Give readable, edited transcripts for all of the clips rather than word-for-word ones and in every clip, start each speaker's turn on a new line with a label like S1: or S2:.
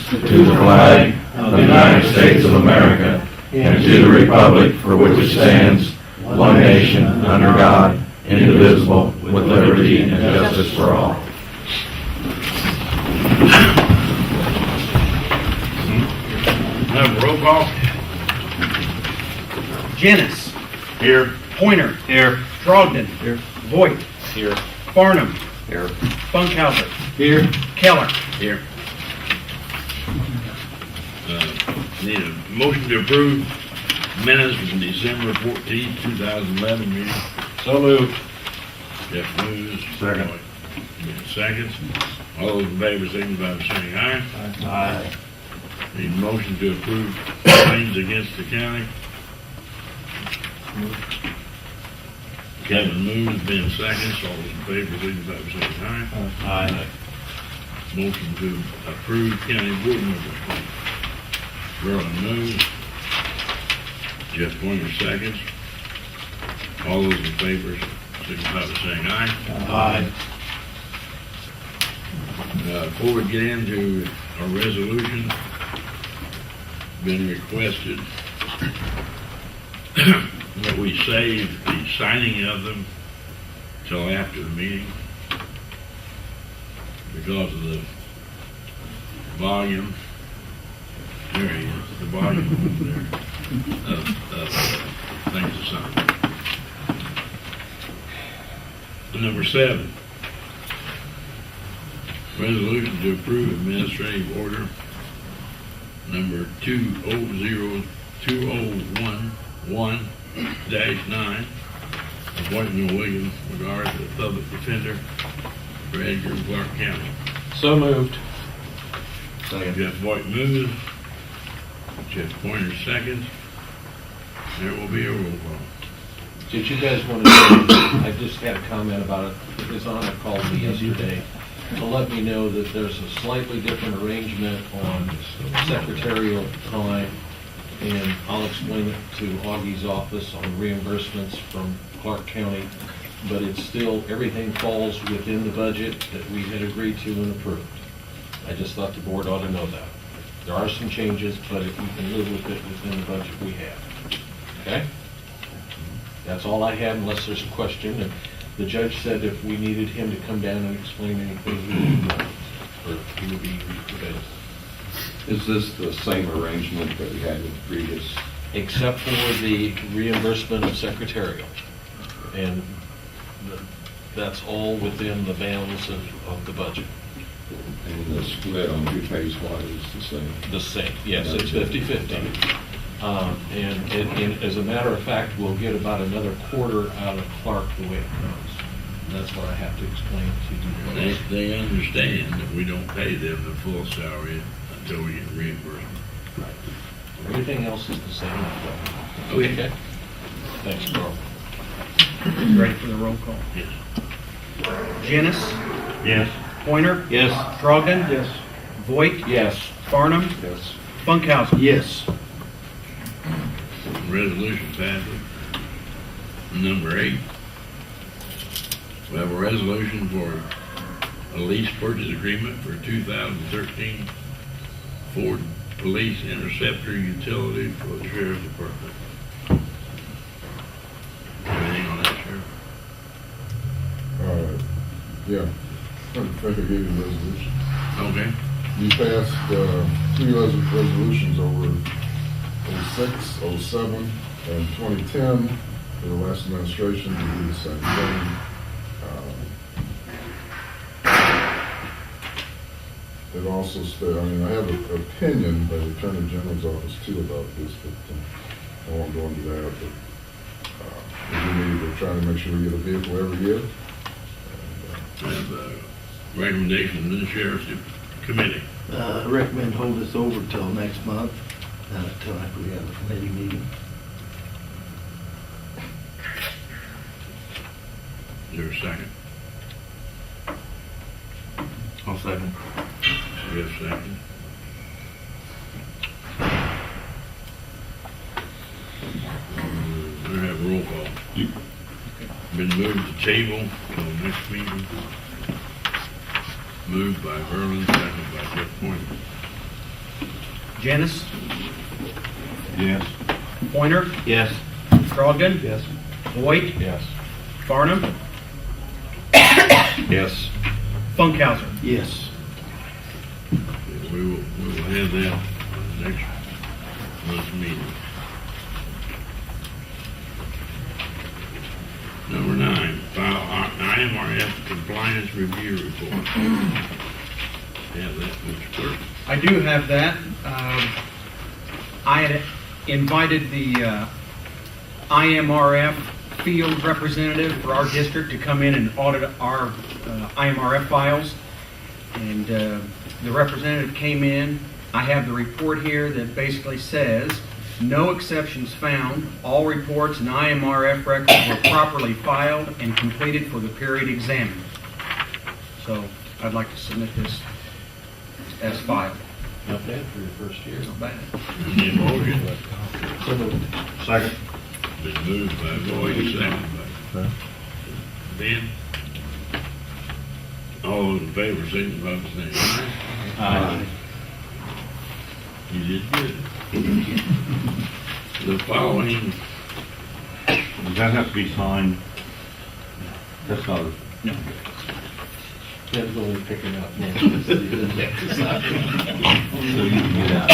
S1: to the flag of the United States of America and to the republic for which it stands, one nation, under God, indivisible, with liberty and justice for all.
S2: Have a roll call.
S3: Jennings.
S2: Here.
S3: Pointer.
S2: Here.
S3: Trogdon.
S2: Here.
S3: Voigt.
S2: Here.
S3: Farnham.
S2: Here.
S3: Funkhauser.
S2: Here.
S3: Keller.
S2: Here. Need a motion to approve minutes from December 14th, 2011 meeting.
S1: So moved.
S2: Jeff moves.
S1: Second.
S2: Seconds. All those in favor signify by saying aye.
S1: Aye.
S2: Need a motion to approve claims against the county. Kevin moves, Ben seconds. All those in favor signify by saying aye.
S1: Aye.
S2: Motion to approve county board members. Verlin moves. Jeff Pointer seconds. All those in favor signify by saying aye.
S1: Aye.
S2: Before we get into our resolution, been requested that we save the signing of them till after the meeting because of the volume. There he is, the volume over there of things to sign. Number 7, resolution to approve administrative order number 200201-9, appointment of William Regard to the public defender for Edgar and Clark County.
S1: So moved. Second.
S2: Jeff Voigt moves. Jeff Pointer seconds. There will be a roll call.
S4: Did you guys want to know, I just had a comment about it, because Anna called me yesterday to let me know that there's a slightly different arrangement on secretarial time, and I'll explain it to Augie's office on reimbursements from Clark County, but it's still, everything falls within the budget that we had agreed to and approved. I just thought the board ought to know that. There are some changes, but if you can live with it within the budget we have. Okay? That's all I had unless there's a question. And the judge said if we needed him to come down and explain anything, he would know, or he would be available.
S5: Is this the same arrangement that we had with the previous?
S4: Except for the reimbursement of secretarial. And that's all within the bounds of the budget.
S5: And the split on who pays what is the same?
S4: The same, yes, it's 50-50. And as a matter of fact, we'll get about another quarter out of Clark the way it goes. And that's what I have to explain to you.
S2: They understand that we don't pay them the full salary until we get reimbursement.
S4: Right. Everything else is the same.
S2: Okay.
S4: Thanks, Carl.
S3: Ready for the roll call?
S2: Yes.
S3: Jennings.
S2: Yes.
S3: Pointer.
S1: Yes.
S3: Trogdon. Yes. Voigt.
S4: Yes.
S3: Farnham.
S5: Yes.
S3: Funkhauser.
S1: Yes.
S2: Resolution passes. Number 8, we have a resolution for a lease purchase agreement for 2013 Ford Police Interceptor utility for the Sheriff's Department. Anything on that, Sheriff?
S6: Yeah, I think I gave you the resolution.
S2: Okay.
S6: You passed 3 resolutions over 06, 07, and 2010 for the last administration to do the same thing. It also said, I mean, I have an opinion by the Attorney General's office too about this, but I won't go into that. But we're trying to make sure we get a vehicle every year.
S2: I have a recommendation from the Sheriff's Committee.
S1: I recommend hold this over till next month, until after we have the committee meeting.
S2: Is there a second?
S1: I'll second.
S2: We have a second. We have a roll call. Been moved to table till next meeting. Moved by Verlin, second by Jeff Pointer.
S3: Janice,
S5: Yes.
S3: Pointer,
S1: Yes.
S3: Trogdon,
S5: Yes.
S3: Voight,
S5: Yes.
S3: Farnum,
S5: Yes.
S3: Funkhauser.
S1: Yes.
S2: We will have that on the next month's meeting. Number 9, file IMRF compliance review report. Have that, Mr. Clerk.
S3: I do have that. I had invited the IMRF field representative for our district to come in and audit our IMRF files. And the representative came in. I have the report here that basically says, no exceptions found. All reports and IMRF records were properly filed and completed for the period examined. So I'd like to submit this as filed.
S4: Not bad for your first year.
S3: Not bad.
S2: Need a motion?
S5: Second.
S2: Been moved by Boyd, second by Ben. All those in favor, signify by saying aye.
S5: Aye.
S2: You did good. The following,
S5: Does that have to be signed? That's not,
S4: Ken's only picking up.
S5: so you can get out.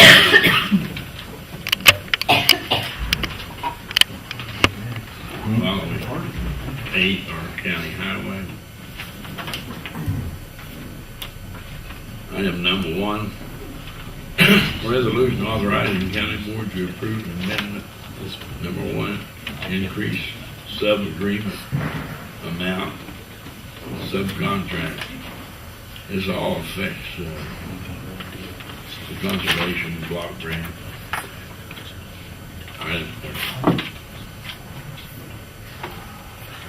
S2: following 8 are county highway. Item number 1, resolution authorizing county board to approve amendment. This number 1, increase sub-agreement amount, subcontract. This all affects the conservation block grant.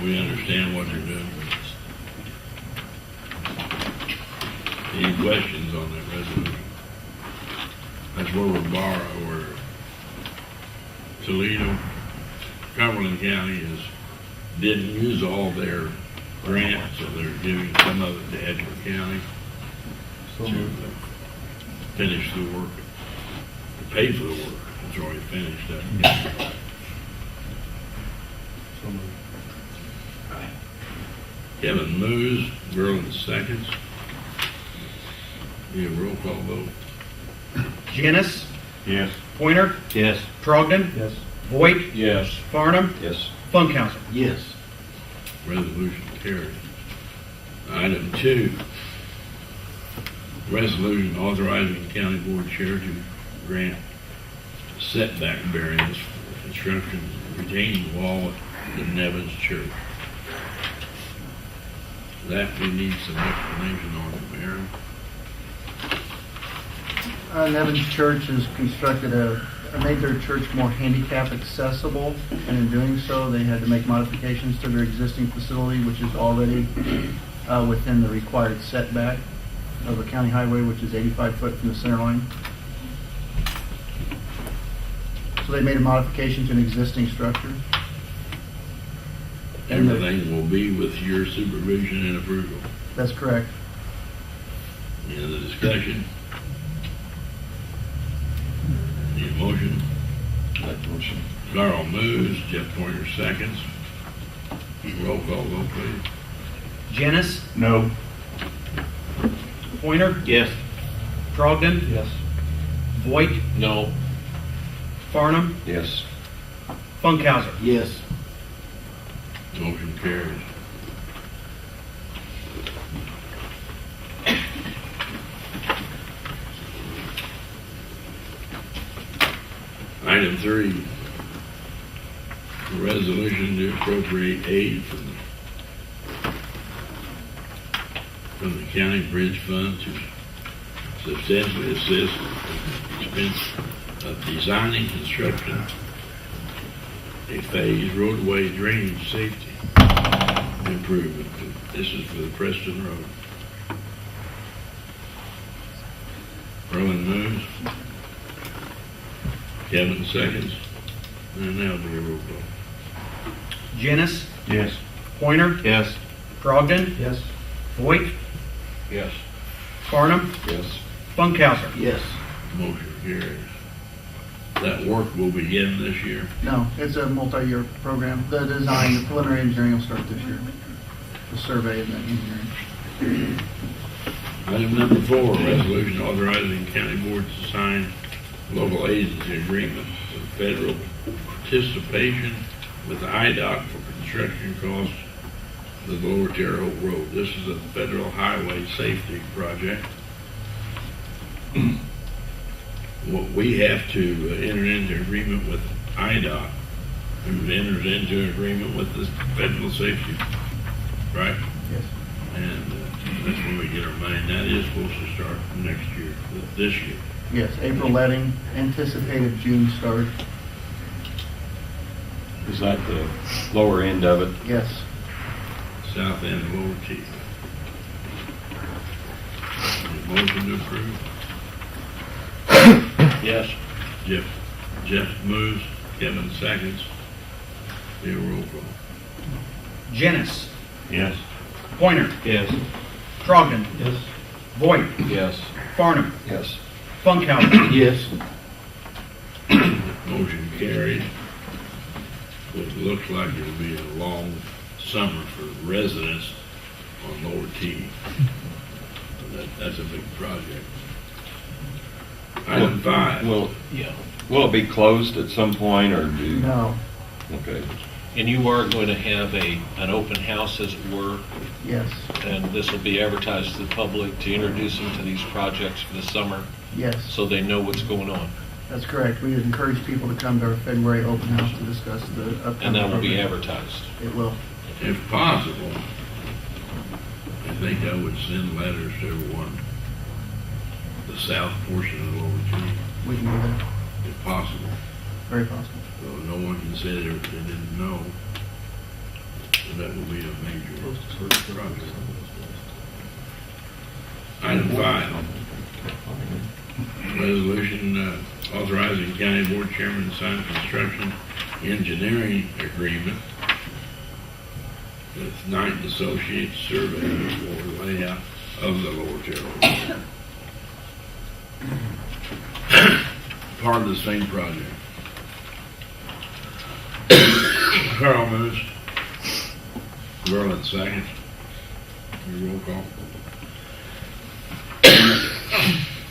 S2: We understand what you're doing. Any questions on that resolution? That's where we're Toledo, Cumberland County didn't use all their grants, so they're giving some of it to Edgar County to finish the work, to pay for the work. It's already finished up. Kevin moves, Berlin seconds. Need a roll call vote.
S3: Janice,
S5: Yes.
S3: Pointer,
S1: Yes.
S3: Trogdon,
S5: Yes.
S3: Voight,
S4: Yes.
S3: Farnum,
S5: Yes.
S3: Funkhauser.
S1: Yes.
S2: Resolution carried. Item 2, resolution authorizing county board chair to grant setback variance for construction retaining wall at the Nevins Church. That we need some explanation on, Aaron.
S7: Nevins Church has constructed made their church more handicap accessible, and in doing so, they had to make modifications to their existing facility, which is already within the required setback of a county highway, which is 85 foot from the center line. So they made a modification to an existing structure. And
S2: Everything will be with your supervision and approval.
S7: that's correct.
S2: Any other discussion? Need a motion?
S5: That motion.
S2: Carl moves, Jeff Pointer seconds. Roll call vote, please.
S3: Janice,
S5: No.
S3: Pointer,
S1: Yes.
S3: Trogdon,
S4: Yes.
S3: Voight,
S4: No.
S3: Farnum,
S5: Yes.
S3: Funkhauser.
S1: Yes.
S2: Motion carries. Item 3, resolution to appropriate aid from the county bridge fund to substantially assist with the expense of designing construction a phased roadway drainage safety improvement. This is for the Preston Road. Rowan moves. Kevin seconds. And now do a roll call.
S3: Janice,
S5: Yes.
S3: Pointer,
S1: Yes.
S3: Trogdon,
S7: Yes.
S3: Voight,
S4: Yes.
S3: Farnum,
S5: Yes.
S3: Funkhauser.
S1: Yes.
S2: Motion carries. that work will begin this year.
S7: No, it's a multi-year program. The design, the preliminary engineering will start this year. The survey and the engineering.
S2: Item number 4, resolution authorizing county boards to sign local agency agreement for federal participation with IDOT for construction costs of the Lower Terre Haute Road. This is a federal highway safety project. What we have to enter into agreement with IDOT, who enters into an agreement with the federal safety, right?
S7: Yes.
S2: And that's when we get our money. And that is supposed to start next year, this year.
S7: Yes, April letting, anticipated June start.
S8: Is that the lower end of it?
S7: Yes.
S2: South end of Lower T. Motion to approve.
S4: Yes.
S2: Jeff moves, Kevin seconds. Be a roll call.
S3: Jenness,
S5: Yes.
S3: Pointer,
S8: Yes.
S3: Trogdon,
S8: Yes.
S3: Voigt,
S8: Yes.
S3: Farnum,
S8: Yes.
S3: Funkhauser.
S8: Yes.
S2: Motion carried. It looks like it'll be a long summer for residents on Lower T. That's a big project. Item 5.
S8: Will
S4: Yeah.
S8: it be closed at some point, or do?
S7: No.
S8: Okay.
S4: And you are going to have an open house, as it were,
S7: Yes.
S4: and this will be advertised to the public to introduce them to these projects for the summer,
S7: Yes.
S4: so they know what's going on.
S7: That's correct. We encourage people to come to our February open house to discuss the upcoming
S4: And that will be
S7: program.
S4: advertised.
S7: It will.
S2: If possible, I think I would send letters to everyone, the south portion of the Lower T,
S7: We can do that.
S2: if possible.
S7: Very possible.
S2: So no one can say they didn't know. So that will be a major project. Item 5, resolution authorizing county board chairman to sign construction engineering agreement with Knight and Associates Surveyors for layout of the Lower Terre Haute. Part of the same project. Carl moves. Verlin seconds. Your roll call.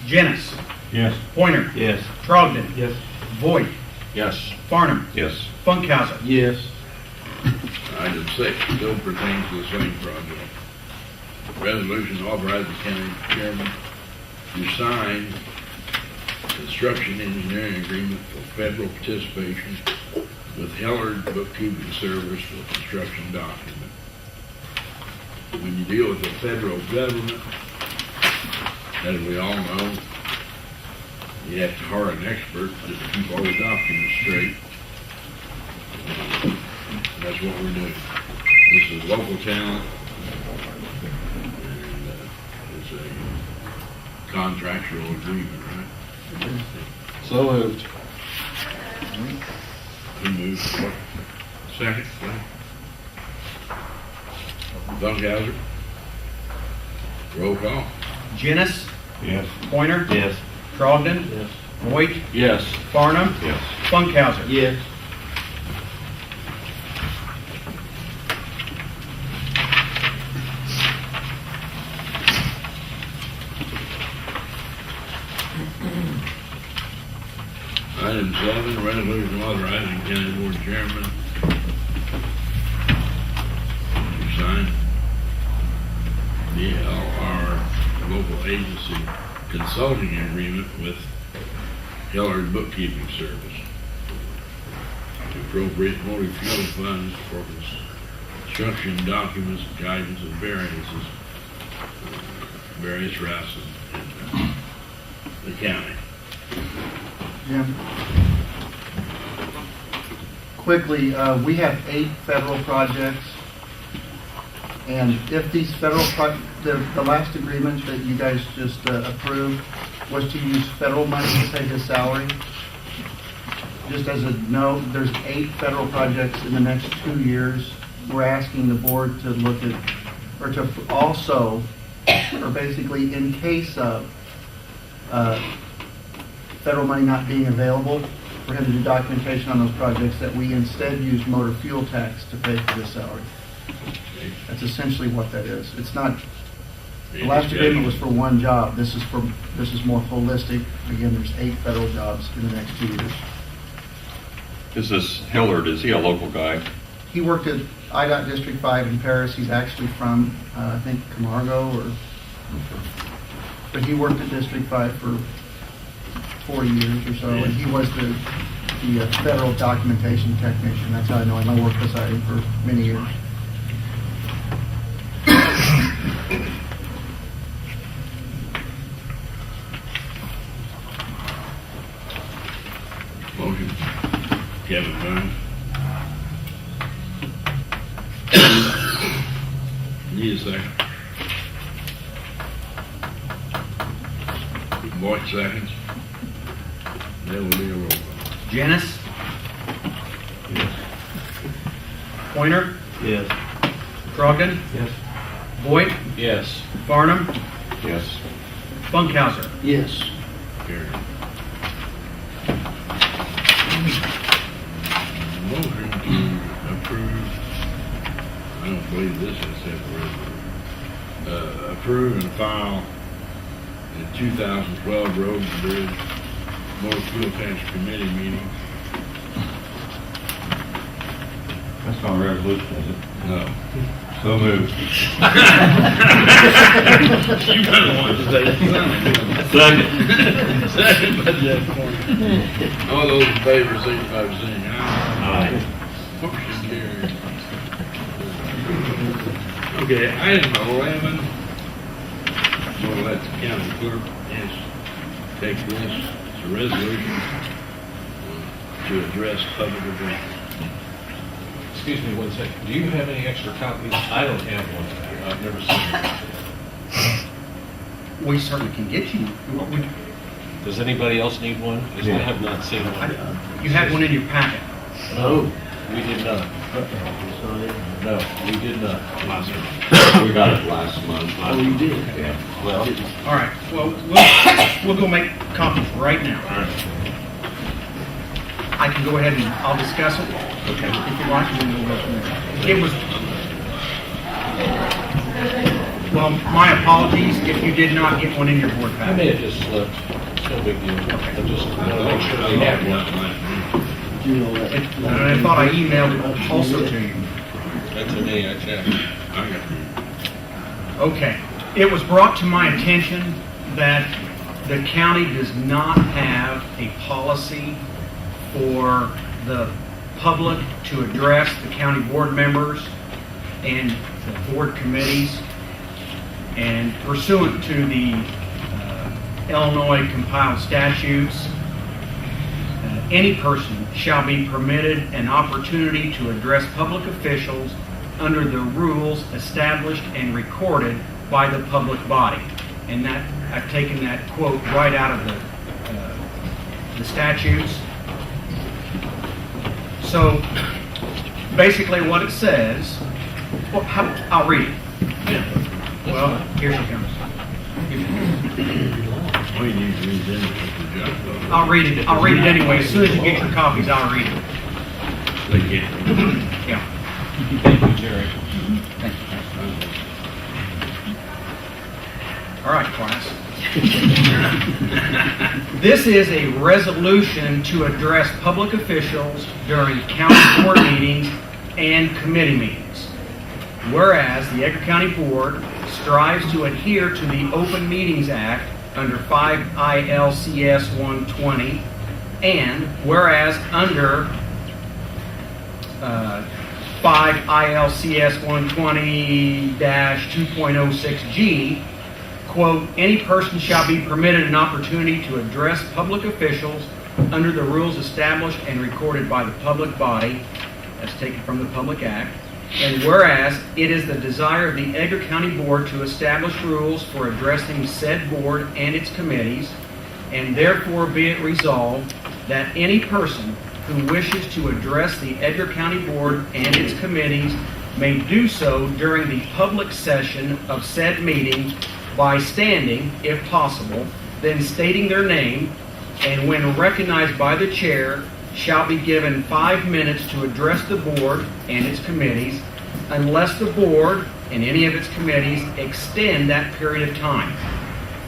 S3: Jenness,
S5: Yes.
S3: Pointer,
S8: Yes.
S3: Trogdon,
S8: Yes.
S3: Voigt,
S4: Yes.
S3: Farnum,
S8: Yes.
S3: Funkhauser.
S8: Yes.
S2: Item 6 still pertains to the same project. Resolution authorizing county chairman to sign construction engineering agreement for federal participation with Hillard Bookkeeping Service for construction document. When you deal with the federal government, as we all know, you have to hire an expert to keep all the documents straight. That's what we're doing. This is local talent, and it's a contractual agreement, right?
S8: So moved.
S2: Who moves? Second, Funkhauser. Roll call.
S3: Jenness,
S5: Yes.
S3: Pointer,
S8: Yes.
S3: Trogdon,
S8: Yes.
S3: Voigt,
S8: Yes.
S3: Farnum,
S8: Yes.
S3: Funkhauser.
S8: Yes.
S2: Item 7, resolution authorizing county board chairman to sign the LR local agency consulting agreement with Hillard Bookkeeping Service to appropriate motor fuel funds for construction documents, guidance, and variances, various routes in the county.
S7: Jim? Quickly, we have 8 federal projects. And if these federal, the last agreement that you guys just approved was to use federal money to pay his salary. Just as a note, there's 8 federal projects in the next 2 years. We're asking the board to look at, or to also, or basically in case of federal money not being available, for him to do documentation on those projects, that we instead use motor fuel tax to pay for this salary. That's essentially what that is. It's not, the last agreement was for one job. This is more holistic. Again, there's 8 federal jobs in the next 2 years.
S8: Is this Hillard, is he a local guy?
S7: He worked at IDOT District 5 in Paris. He's actually from, I think, Camargo, but he worked at District 5 for 40 years or so, and he was the federal documentation technician. That's how I know him. I worked beside him for many years.
S2: Motion. Kevin Burns. Need a second. Boyd seconds. There will be a roll call.
S3: Janice? Pointer?
S5: Yes.
S3: Trogdon?
S5: Yes.
S3: Boyd?
S4: Yes.
S3: Farnham?
S8: Yes.
S3: Funkhauser?
S7: Yes.
S2: Carried. Motion to approve, I don't believe this is separate. Approve and file the 2012 Road and Bridge Motor Fuel Tax Committee meeting.
S5: That's not a resolution, is it?
S2: No.
S5: So moved.
S2: You better want to say
S5: Second.
S2: Second by Jeff Corner. All those in favor, signify by saying aye. Motion carried. Okay, item 11. We'll let the county clerk take this. It's a resolution to address public address.
S4: Excuse me one second. Do you have any extra copies? I don't have one. I've never seen one.
S3: We certainly can get you.
S4: Does anybody else need one? Because I have not seen one.
S3: You had one in your packet.
S4: No, we did not. No, we did not.
S8: We got it last month.
S4: Oh, you did?
S8: Yeah.
S4: Well,
S3: All right, well, we'll go make copies right now. I can go ahead and I'll discuss it. Okay. If you like, and then we'll go from there. It was, well, my apologies if you did not get one in your board
S4: I may
S3: packet.
S4: have just slipped. It's no big deal. I just want to make sure they have one.
S3: And I thought I emailed it also to you.
S4: That's a me, I checked.
S2: I got you.
S3: Okay. It was brought to my attention that the county does not have a policy for the public to address the county board members and the board committees. And pursuant to the Illinois compiled statutes, any person shall be permitted an opportunity to address public officials under the rules established and recorded by the public body. And that, I've taken that quote right out of the statutes. So basically what it says, well, I'll read it. Well, here she comes.
S2: We need to read this.
S3: I'll read it anyway. As soon as you get your copies, I'll read it.
S2: They can't.
S3: Yeah.
S4: Thank you, Jerry.
S3: Thank you. All right, class. This is a resolution to address public officials during county board meetings and committee meetings. Whereas the Edgar County Board strives to adhere to the Open Meetings Act under 5 ILCS 120, and whereas under 5 ILCS 120-2.06G, quote, any person shall be permitted an opportunity to address public officials under the rules established and recorded by the public body, that's taken from the Public Act, and whereas it is the desire of the Edgar County Board to establish rules for addressing said board and its committees, and therefore be it resolved that any person who wishes to address the Edgar County Board and its committees may do so during the public session of said meeting by standing, if possible, then stating their name, and when recognized by the chair, shall be given 5 minutes to address the board and its committees, unless the board and any of its committees extend that period of time.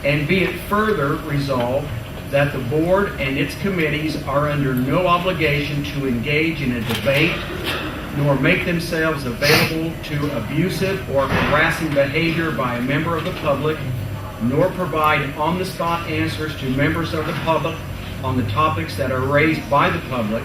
S3: And be it further resolved that the board and its committees are under no obligation to engage in a debate nor make themselves available to abusive or harassing behavior by a member of the public, nor provide on-the-spot answers to members of the public on the topics that are raised by the public.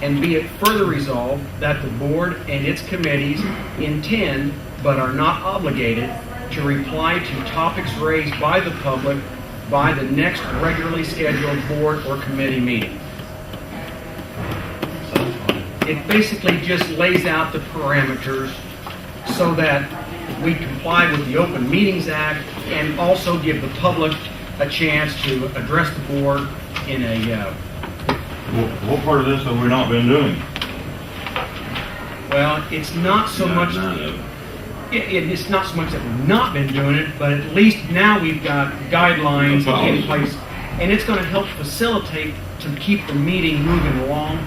S3: And be it further resolved that the board and its committees intend but are not obligated to reply to topics raised by the public by the next regularly scheduled board or committee meeting. It basically just lays out the parameters so that we comply with the Open Meetings Act and also give the public a chance to address the board in a,
S5: What part of this have we not been doing?
S3: well, it's not so much,
S2: None of it.
S3: it's not so much that we've not been doing it, but at least now we've got guidelines in place, and it's going to help facilitate to keep the meeting moving along,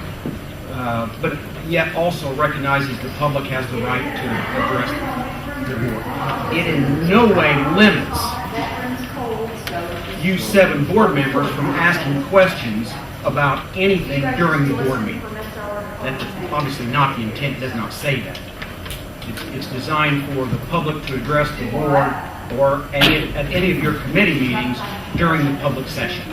S3: but yet also recognizes the public has the right to address the board. It in no way limits you 7 board members from asking questions about anything during the board meeting. That's obviously not the intent, it does not say that. It's designed for the public to address the board or at any of your committee meetings during the public session.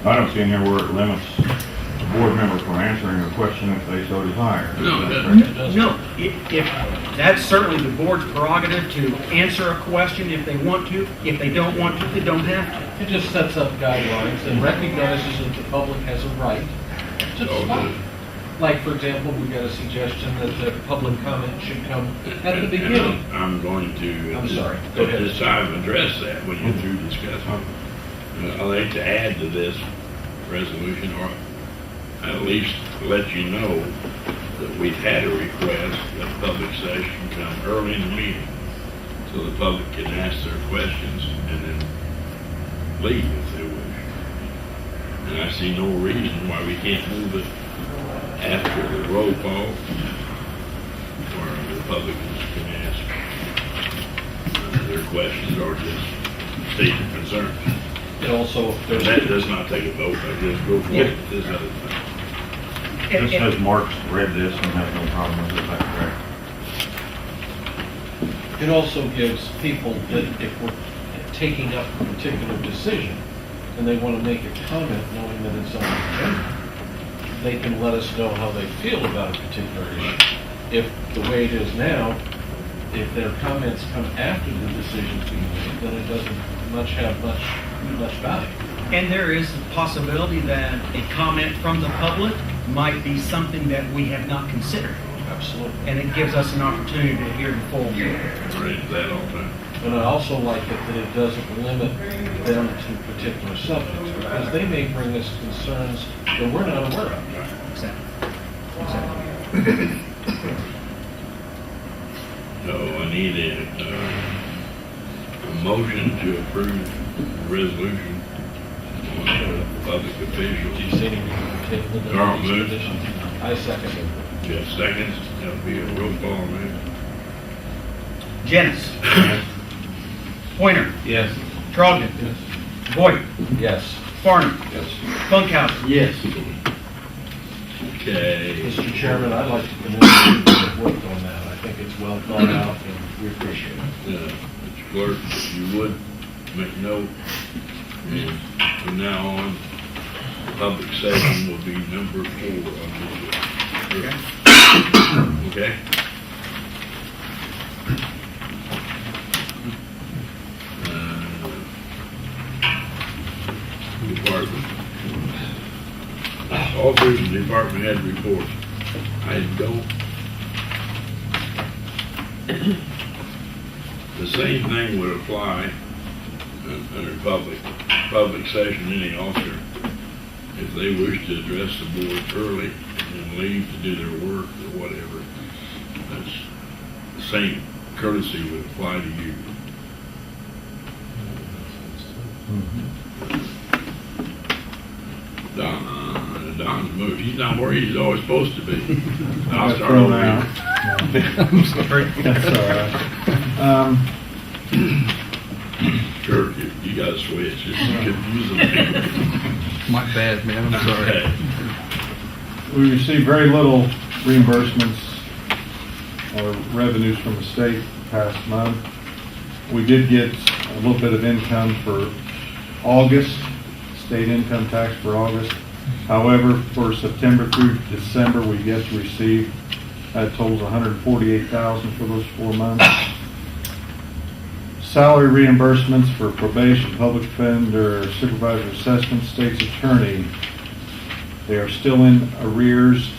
S5: I don't see in here where it limits the board member from answering a question if they so desire.
S2: No, it doesn't.
S3: No, if that's certainly the board's prerogative to answer a question if they want to. If they don't want to, they don't have to.
S4: It just sets up guidelines and recognizes that the public has a right to speak. Like, for example, we got a suggestion that the public comment should come at the beginning.
S2: I'm going to.
S4: I'm sorry. Go
S2: At
S4: ahead.
S2: this time, address that when you're through discussing. I'd like to add to this resolution, or at least let you know that we've had a request that public session come early in the meeting so the public can ask their questions and then leave if they wish. And I see no reason why we can't move it after the roll call, where the public can ask their questions or just state their concerns.
S4: It also,
S2: But that does not take a vote, I just go for it, this other thing.
S5: This says Mark's read this and has no problem with it, is that correct?
S4: it also gives people that if we're taking up a particular decision and they want to make a comment knowing that it's on the agenda, they can let us know how they feel about a particular issue. If the way it is now, if their comments come after the decision's being made, then it doesn't have much value.
S3: And there is a possibility that a comment from the public might be something that we have not considered.
S4: Absolutely.
S3: And it gives us an opportunity to hear the full view.
S2: I read that all the time.
S4: And I also like it that it doesn't limit them to particular subjects, because they may bring us concerns that we're not aware of.
S3: Exactly. Exactly.
S2: So I need a motion to approve the resolution on public officials.
S4: Do you see any table?
S2: Carl moved.
S4: I second it.
S2: Jeff seconds, that'll be a roll call now.
S3: Jennings. Pointer.
S5: Yes.
S3: Trogdon. Boyd.
S4: Yes.
S3: Farnham.
S8: Yes.
S3: Funkhauser.
S7: Yes.
S2: Okay.
S4: Mr. Chairman, I'd like to commend you that worked on that. I think it's well thought out, and we appreciate it.
S2: Mr. Clerk, if you would, make note, and from now on, public session will be number 4 on this list. Okay? Department. Officers and department head reports. I don't. The same thing would apply under public session, any officer, if they wish to address the board early and leave to do their work or whatever, that's the same courtesy would apply to you. Don move. He's not where he's always supposed to be. I'll
S5: Got
S2: start
S5: thrown
S2: over
S5: out.
S2: here.
S5: I'm sorry. That's all right.
S2: Kirk, you got to switch. It's confusing me.
S9: My bad, man, I'm sorry.
S2: Okay.
S5: We received very little reimbursements or revenues from the state past month. We did get a little bit of income for August, state income tax for August. However, for September through December, we've yet to receive, that totals $148,000 for those 4 months. Salary reimbursements for probation, public defender, supervisor assessment, state's attorney, they are still in arrears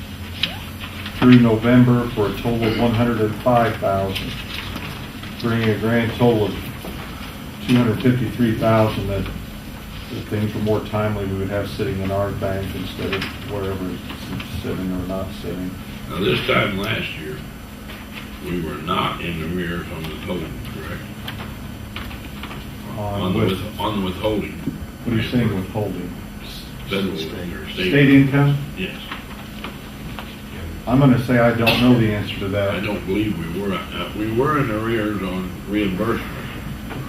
S5: through November for a total of $105,000, bringing a grand total of $253,000 that if things were more timely, we would have sitting in our bank instead of wherever it's sitting or not sitting.
S2: Now, this time last year, we were not in the arrears on the total, correct? On the withholding.
S5: What are you saying withholding?
S2: Federal or
S5: State income?
S2: Yes.
S5: I'm going to say I don't know the answer to that.
S2: I don't believe we were. We were in arrears on reimbursement,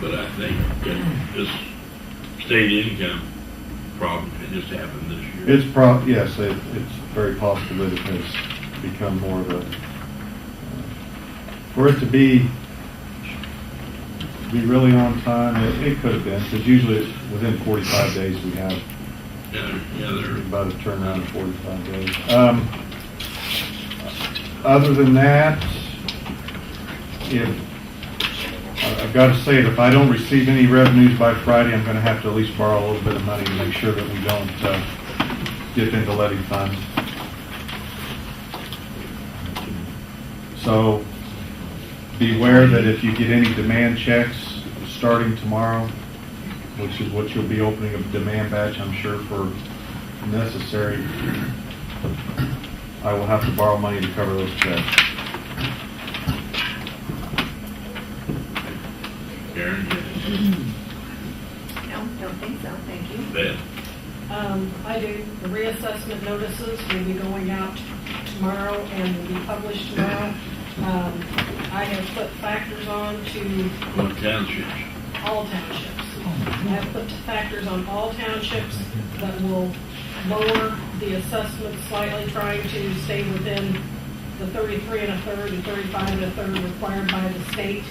S2: but I think that this state income problem had just happened this year.
S5: Yes, it's very possible that it has become more of a, for it to be really on time, it could have been, because usually it's within 45 days we have
S2: They're
S5: about a turnaround of 45 days. Other than that, I've got to say it, if I don't receive any revenues by Friday, I'm going to have to at least borrow a little bit of money to make sure that we don't dip into levy funds. So beware that if you get any demand checks starting tomorrow, which is what you'll be opening a demand batch, I'm sure, for necessary, I will have to borrow money to cover those checks.
S2: Karen,
S10: No, don't think so, thank you.
S2: Beth,
S10: I do. The reassessment notices will be going out tomorrow and will be published tomorrow. I have put factors on to
S2: what townships?
S10: all townships. I have put factors on all townships that will lower the assessment slightly, trying to stay within the 33 1/3 and 35 1/3 required by the state.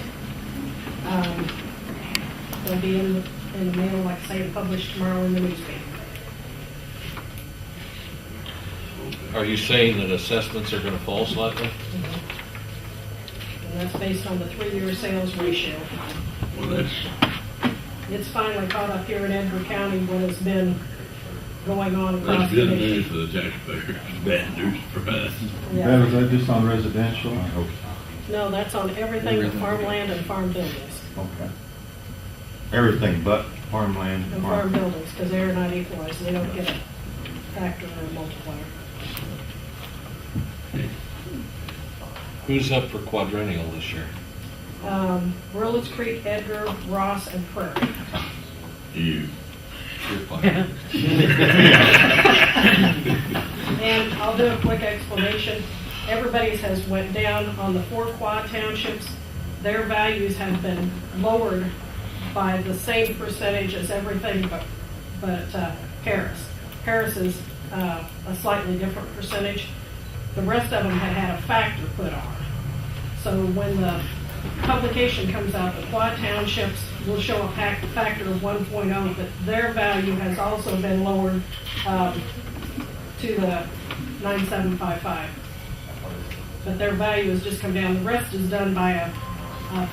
S10: They'll be in the mail, like I say, and published tomorrow in the newspaper.
S4: Are you saying that assessments are going to fall slightly?
S10: And that's based on the 3-year sales ratio.
S2: Well,
S10: It's finally caught up here in Edgar County, what has been going on across
S2: that's
S10: the
S2: good
S10: nation.
S2: news for the taxpayers, bad news for us.
S10: Yeah.
S5: Is that just on residential?
S10: No, that's on everything but farmland and farm buildings.
S5: Okay. Everything but farmland.
S10: And farm buildings, because they're not equalized, they don't get a factor or a multiplier.
S4: Who's up for quadrennial this year?
S10: Rollins Creek, Edgar, Ross, and Prairie.
S2: You.
S4: You're fine.
S10: And I'll do a quick explanation. Everybody's has went down on the 4 quad townships. Their values have been lowered by the same percentage as everything but Paris. Paris is a slightly different percentage. The rest of them had a factor put on. So when the publication comes out, the quad townships will show a factor of 1.0, but their value has also been lowered to the 9755. But their value has just come down. The rest is done by a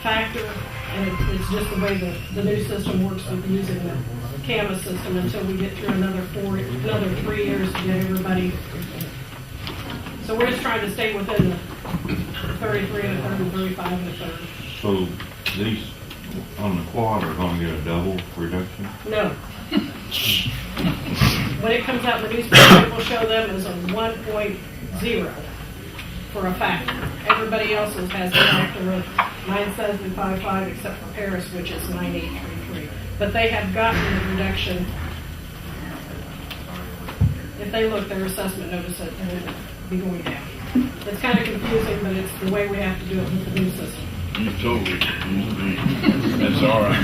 S10: factor, and it's just the way the new system works with using the Canvas system until we get through another 3 years to get everybody. So we're just trying to stay within the 33 1/3 and 35 1/3.
S5: So these on the quad are going to get a double reduction?
S10: No. When it comes out in the newspaper, it will show them as a 1.0 for a factor. Everybody else's has a factor of 9755 except for Paris, which is 9833. But they have gotten the reduction if they look, their assessment notice that they're going to be going down. It's kind of confusing, but it's the way we have to do it with the new system.
S2: You totally, that's all right.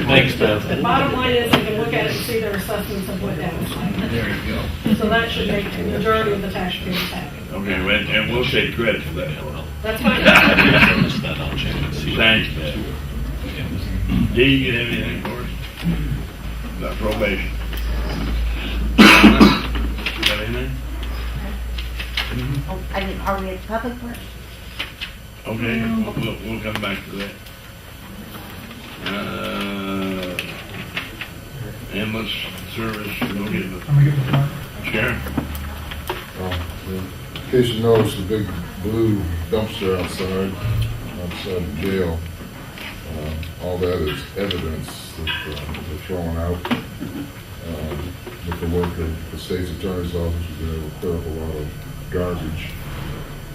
S8: Thanks, Beth.
S10: The bottom line is they can look at it and see their assessments have went down.
S2: There you go.
S10: So that should make the majority of the taxpayers happy.
S2: Okay, and we'll take credit for that.
S10: That's fine.
S2: Thanks, Beth. D, you have anything for us? About probation? You got anything?
S11: Oh, I mean, are we at public works?
S2: Okay, we'll come back to that. Ambulance service, we'll get the sheriff.
S6: In case you noticed, the big blue dumpster outside the jail, all that is evidence that they're throwing out. With the work of the state's attorney's office, we've been able to clear up a lot of garbage.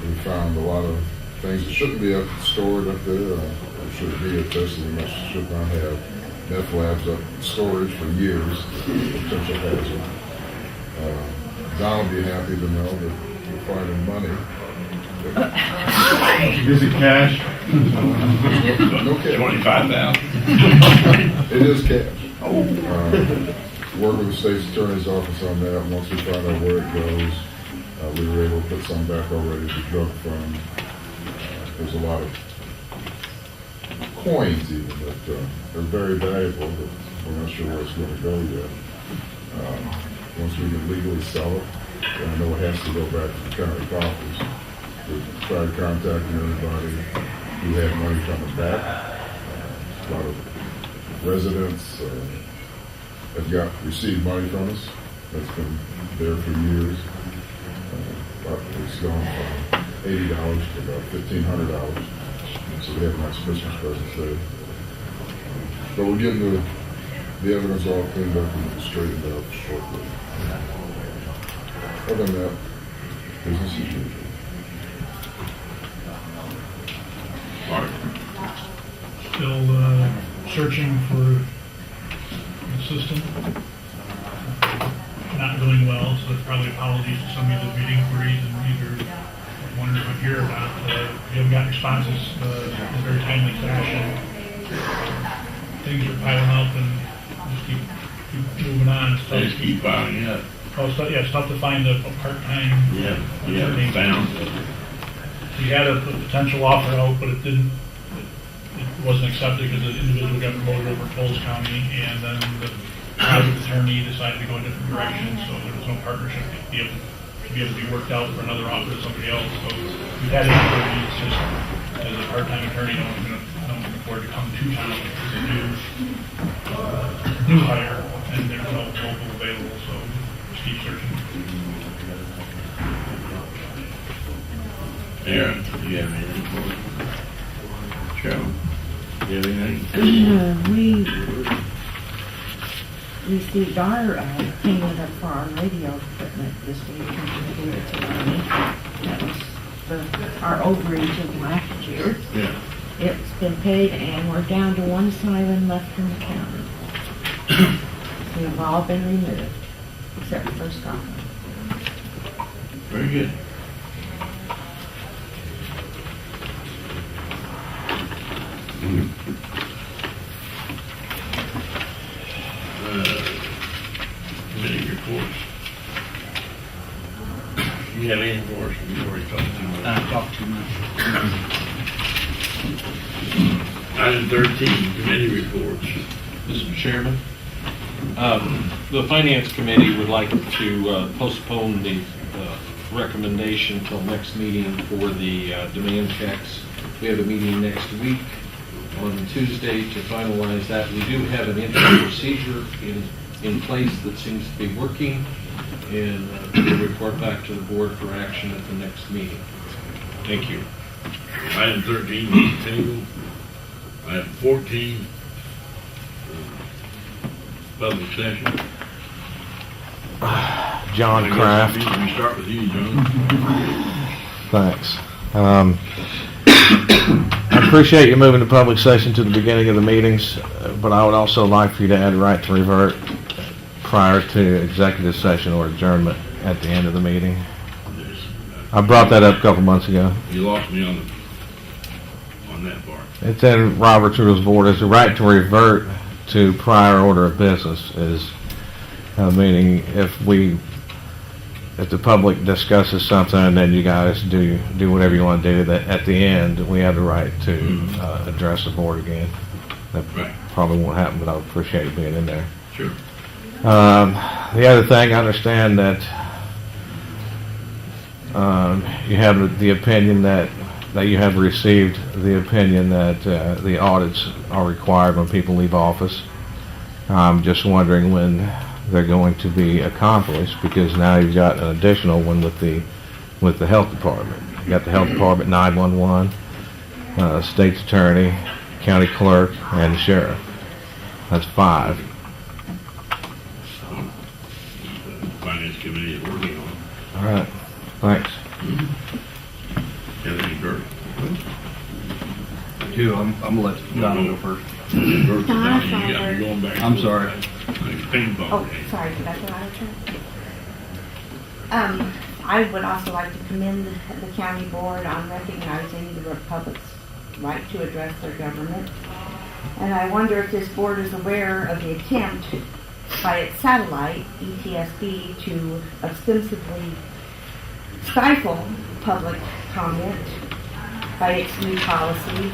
S6: We found a lot of things that shouldn't be stored up there, or shouldn't be at this, and we should not have meth labs up in storage for years, potential hazard. Don will be happy to know that we're finding money.
S5: Is it cash?
S6: No cash.
S2: 25,000.
S6: It is cash. Work with the state's attorney's office on that. Once we find out where it goes, we were able to put some back already to drug fund. There's a lot of coins even that are very valuable, but we're not sure where it's going to go yet. Once we can legally sell it, and I know it has to go back to the county office. We've tried contacting everybody who had money coming back. A lot of residents have received money from us. That's been there for years. It's gone from $80 to about $1,500. So we have nice Christmas presents there. But we're getting the evidence all cleaned up and straightened out shortly. Other than that, business as usual.
S2: Mark?
S12: Still searching for an assistant. Not doing well, so it's probably apologies to some of the meeting inquiries and either wondering if you're about. We haven't gotten responses in a very timely fashion. Things are piling up and just keep moving on.
S2: They just keep piling up.
S12: Oh, so, yeah, it's tough to find a part-time.
S2: Yeah,
S12: attorney.
S2: found.
S12: We had a potential offer out, but it didn't. It wasn't accepted because the individual got promoted over to Coles County, and then the private attorney decided to go in a different direction, so there was no partnership to be able to be worked out for another offer to somebody else. So we've had inquiries. It's just as a part-time attorney, no one's going to afford to come to town. It's a new hire, and there's no local available, so just keep searching.
S2: Aaron, do you have anything for us? Cheryl, do you have anything?
S11: We received our payment up for our radio equipment this week and we gave it to Ronnie. That was our overage of last year.
S2: Yeah.
S11: It's been paid and we're down to one siren left in the county. They've all been removed, except for Scotland.
S2: Very good. Committee reports. You have anything for us? You already talked too much.
S3: Talk too much.
S2: Item 13, committee reports.
S4: Mr. Chairman, the Finance Committee would like to postpone the recommendation till next meeting for the demand checks. We have a meeting next week on Tuesday to finalize that. We do have an interim procedure in place that seems to be working, and we'll report back to the board for action at the next meeting. Thank you.
S2: Item 13 is table. Item 14, public session.
S1: John Kraft.
S2: We start with you, John.
S1: Thanks. I appreciate you moving the public session to the beginning of the meetings, but I would also like for you to add right to revert
S13: prior to executive session or adjournment at the end of the meeting. I brought that up a couple months ago.
S2: You lost me on that part.
S13: It's in Robert's Rules of Order. It's the right to revert to prior order of business, is meaning if the public discusses something and then you guys do whatever you want to do, that at the end we have the right to address the board again. That
S2: Right.
S13: probably won't happen, but I would appreciate it being in there.
S2: Sure.
S13: The other thing, I understand that you have the opinion that you have received the opinion that the audits are required when people leave office. I'm just wondering when they're going to be accomplished, because now you've got an additional one with the health department. You got the health department, 911, state's attorney, county clerk, and sheriff. That's 5.
S2: Finance committee is working on.
S13: All right, thanks.
S2: Anything, Kurt?
S9: I'm gonna let Donna go first.
S2: Kurt, Donnie, you got me going back.
S9: I'm sorry.
S2: Like ping pong
S11: Oh,
S2: game.
S11: sorry, did I go out of turn? I would also like to commend the county board on recognizing the Republic's right to address their government. And I wonder if this board is aware of the attempt by its satellite, ETSB, to ostensibly stifle public comment by its new policy,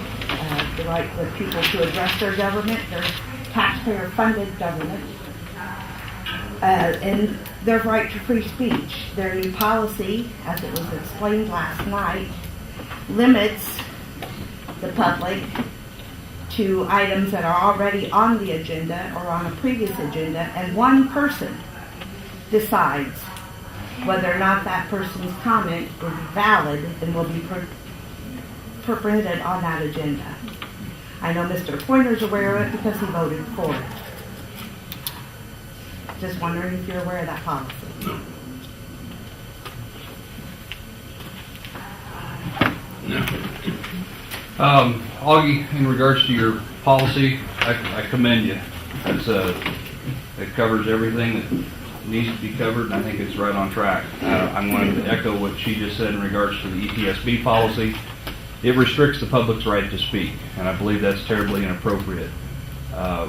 S11: the right for people to address their government, their taxpayer-funded government, and their right to free speech. Their new policy, as it was explained last night, limits the public to items that are already on the agenda or on a previous agenda, and one person decides whether or not that person's comment is valid and will be printed on that agenda. I know Mr. Pointer's aware of it because he voted for it. Just wondering if you're aware of that policy.
S2: No.
S9: Augie, in regards to your policy, I commend you. It covers everything that needs to be covered, and I think it's right on track. I'm going to echo what she just said in regards to the ETSB policy. It restricts the public's right to speak, and I believe that's terribly inappropriate.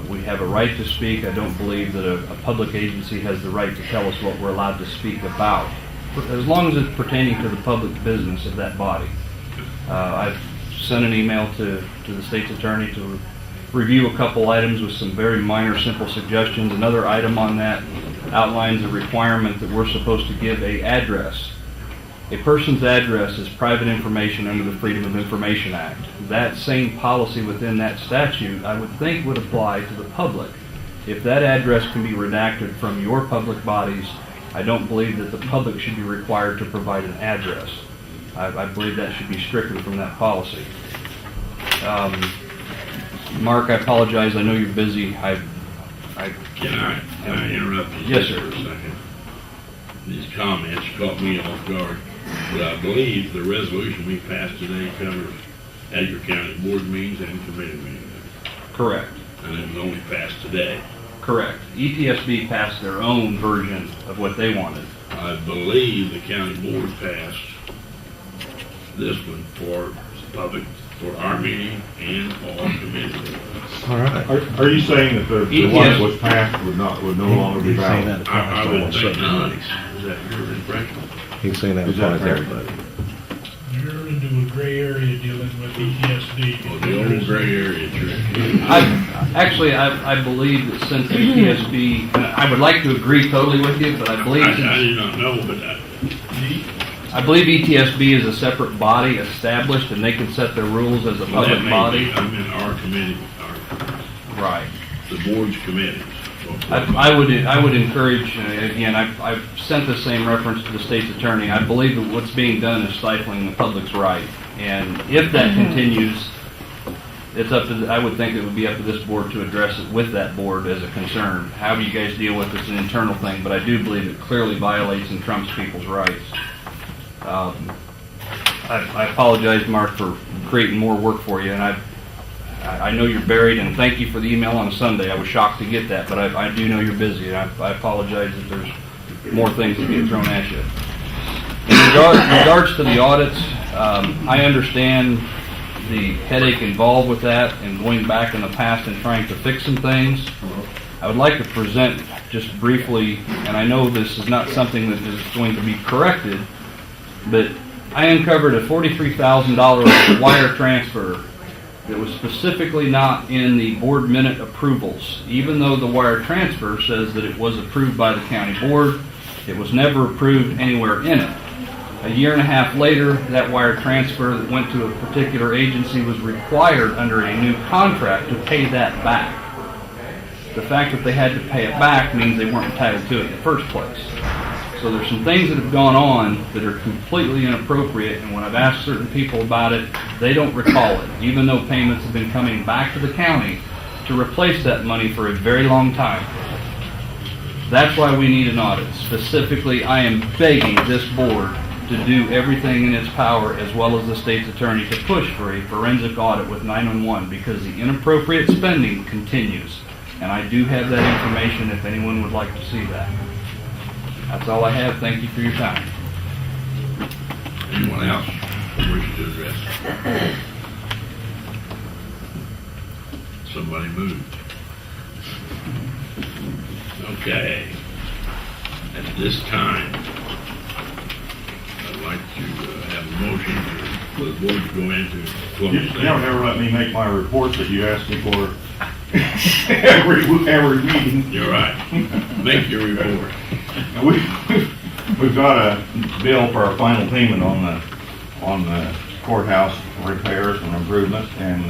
S9: We have a right to speak. I don't believe that a public agency has the right to tell us what we're allowed to speak about, as long as it's pertaining to the public business of that body. I've sent an email to the state's attorney to review a couple items with some very minor, simple suggestions. Another item on that outlines a requirement that we're supposed to give an address. A person's address is private information under the Freedom of Information Act. That same policy within that statute, I would think, would apply to the public. If that address can be redacted from your public bodies, I don't believe that the public should be required to provide an address. I believe that should be strictly from that policy. Mark, I apologize. I know you're busy.
S2: Can I interrupt you?
S9: Yes,
S2: just
S9: sir.
S2: For a second? These comments caught me off guard, but I believe the resolution we passed today covers Edgar County board meetings and committee meetings.
S9: Correct.
S2: And it was only passed today.
S9: Correct. ETSB passed their own version of what they wanted.
S2: I believe the county board passed this one for public, for our meeting and all committee meetings.
S13: All right.
S1: Are you saying that the one that was passed would no longer be valid?
S2: I would think not. Is that your impression?
S13: He's saying that
S1: Is that
S13: applies to
S1: fair?
S13: everybody.
S12: You're into a gray area dealing with ETSD.
S2: Well, the old gray area trick.
S9: I believe that since ETSB, and I would like to agree totally with you, but I believe
S2: I
S9: since,
S2: do not know, but
S9: I believe ETSB is a separate body established, and they can set their rules as a
S2: well, that
S9: public
S2: may
S9: body.
S2: be. I'm in our committee,
S9: Right.
S2: the board's committees.
S9: I would encourage, again, I've sent the same reference to the state's attorney. I believe that what's being done is stifling the public's right. And if that continues, it's up to, I would think it would be up to this board to address it with that board as a concern. How do you guys deal with it? It's an internal thing, but I do believe it clearly violates and trumps people's rights. I apologize, Mark, for creating more work for you, and I know you're buried, and thank you for the email on Sunday. I was shocked to get that, but I do know you're busy, and I apologize that there's more things that get thrown at you. In regards to the audits, I understand the headache involved with that and going back in the past and trying to fix some things. I would like to present just briefly, and I know this is not something that is going to be corrected, but I uncovered a $43,000 wire transfer that was specifically not in the board minute approvals. Even though the wire transfer says that it was approved by the county board, it was never approved anywhere in it. A year and a half later, that wire transfer that went to a particular agency was required under a new contract to pay that back. The fact that they had to pay it back means they weren't entitled to it in the first place. So there's some things that have gone on that are completely inappropriate, and when I've asked certain people about it, they don't recall it, even though payments have been coming back to the county to replace that money for a very long time. That's why we need an audit. Specifically, I am begging this board to do everything in its power, as well as the state's attorney, to push for a forensic audit with 911, because the inappropriate spending continues. And I do have that information if anyone would like to see that. That's all I have. Thank you for your time.
S2: Anyone else wish to address? Somebody moved. Okay. At this time, I'd like to have a motion for the board to go into closed
S8: You
S2: session.
S8: don't ever let me make my report that you ask me for every meeting.
S2: You're right. Make your report.
S8: We've got a bill for our final payment on the courthouse repairs and improvements, and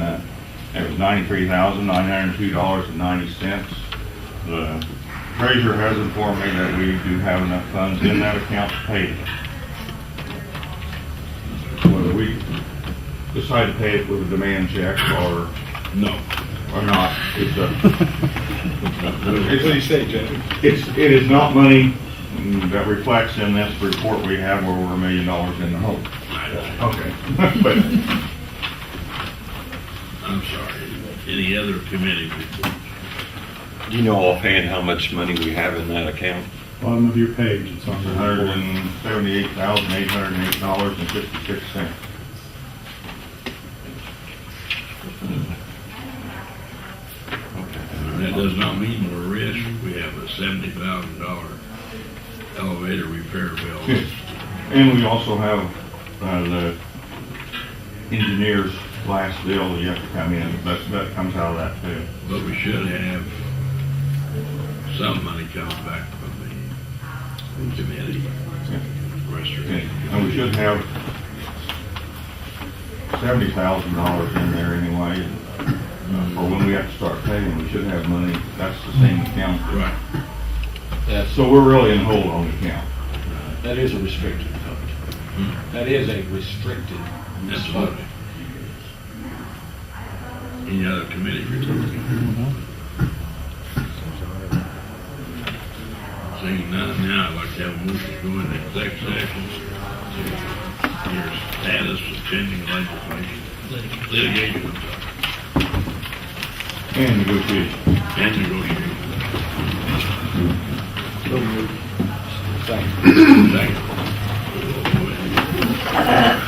S8: it was $93,902.90. The treasurer has informed me that we do have enough funds in that account to pay it. Whether we decide to pay it with a demand check or
S2: No.
S8: not, it is not money that reflects in this report we have where we're $1 million in the hole. Okay. But
S2: I'm sorry. Any other committee reports?
S8: do you know offhand how much money we have in that account?
S5: Bottom of your page, it's on the report.
S8: $178,808.56.
S2: That does not mean we're rich. We have a $70,000 elevator repair bill.
S8: Yes. And we also have the engineer's last bill that you have to come in. That comes out of that too.
S2: But we should have some money comes back from the committee. Restoration.
S8: And we should have $70,000 in there anyway. For when we have to start paying, we should have money. That's the same account.
S2: Right.
S8: So we're really in hold on the account.
S4: That is a restricted fund. That is a restricted fund.
S2: Absolutely. Any other committee reports? Seeing none, now I'd like to have a motion to go into executive session to hear status of pending legislation, litigation, I'm sorry,
S8: And negotiation.
S2: and negotiation. Second. Go ahead.